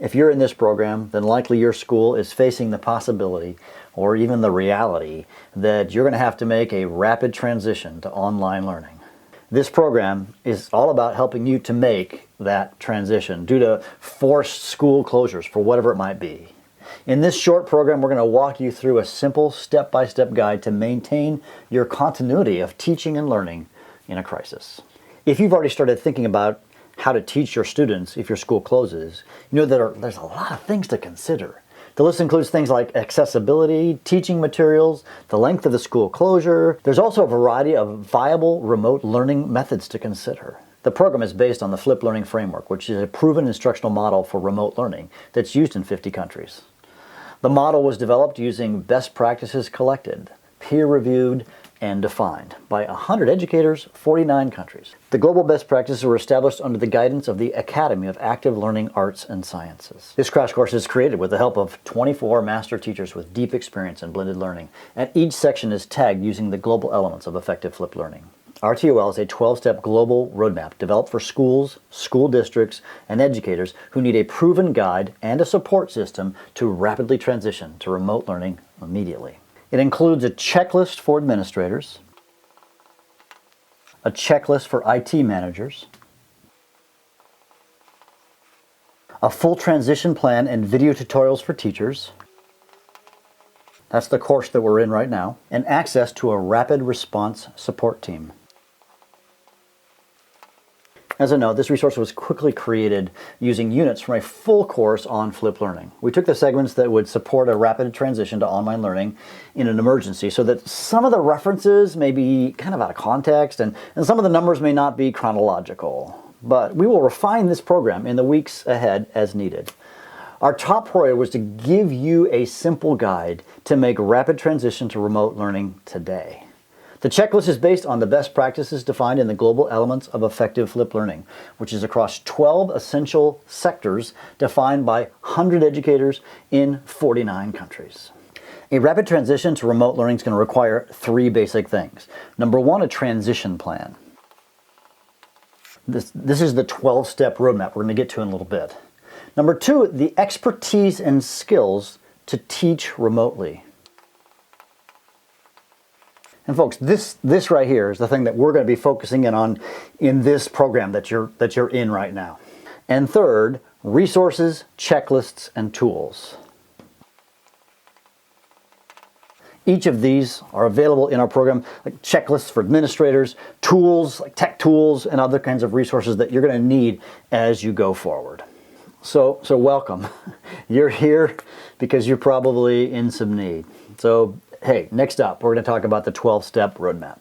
If you're in this program, then likely your school is facing the possibility or even the reality that you're going to have to make a rapid transition to online learning. This program is all about helping you to make that transition due to forced school closures for whatever it might be. In this short program, we're going to walk you through a simple step-by-step guide to maintain your continuity of teaching and learning in a crisis. If you've already started thinking about how to teach your students if your school closes, you know there's a lot of things to consider. The list includes things like accessibility, teaching materials, the length of the school closure. There's also a variety of viable remote learning methods to consider. The program is based on the Flip Learning Framework, which is a proven instructional model for remote learning that's used in 50 countries. The model was developed using best practices collected, peer-reviewed, and defined by 100 educators, 49 countries. The global best practices were established under the guidance of the Academy of Active Learning Arts and Sciences. This crash course is created with the help of 24 master teachers with deep experience in blended learning, and each section is tagged using the global elements of effective flipped learning. RTOL is a 12-step global roadmap developed for schools, school districts, and educators who need a proven guide and a support system to rapidly transition to remote learning immediately. It includes a checklist for administrators, a checklist for IT managers, a full transition plan and video tutorials for teachers. That's the course that we're in right now, and access to a rapid response support team. As a note, this resource was quickly created using units from a full course on flipped learning. We took the segments that would support a rapid transition to online learning in an emergency so that some of the references may be kind of out of context and some of the numbers may not be chronological. But we will refine this program in the weeks ahead as needed. Our top priority was to give you a simple guide to make rapid transition to remote learning today. The checklist is based on the best practices defined in the global elements of effective flipped learning, which is across 12 essential sectors defined by 100 educators in 49 countries. A rapid transition to remote learning is going to require 3 basic things. Number 1, a transition plan. This is the 12-step roadmap we're going to get to in a little bit. Number 2, the expertise and skills to teach remotely. And folks, this right here is the thing that we're going to be focusing in on in this program that you're in right now. And third, resources, checklists, and tools. Each of these are available in our program, like checklists for administrators, tools, like tech tools, and other kinds of resources that you're going to need as you go forward. So welcome. You're here because you're probably in some need. So hey, next up, we're going to talk about the 12-step roadmap.